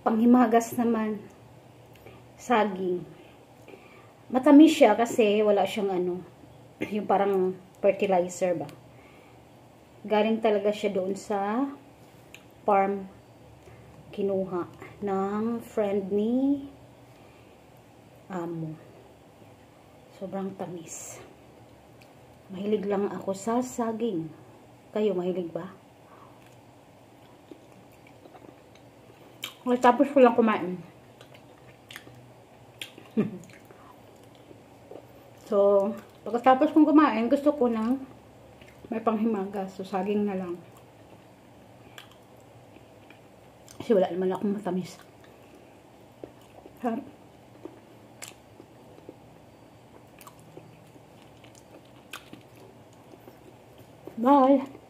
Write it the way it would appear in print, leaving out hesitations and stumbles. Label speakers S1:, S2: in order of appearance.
S1: Panghimagas naman, saging. Matamis siya kasi wala siyang ano, yung parang fertilizer ba. Galing talaga siya doon sa farm. Kinuha ng friend ni amo. Sobrang tamis. Mahilig lang ako sa saging. Kayo mahilig ba? Tapos ko lang kumain. So, pagkatapos kong kumain, gusto ko ng may panghimagas. So, saging na lang. Kasi wala naman akong matamis. Bye!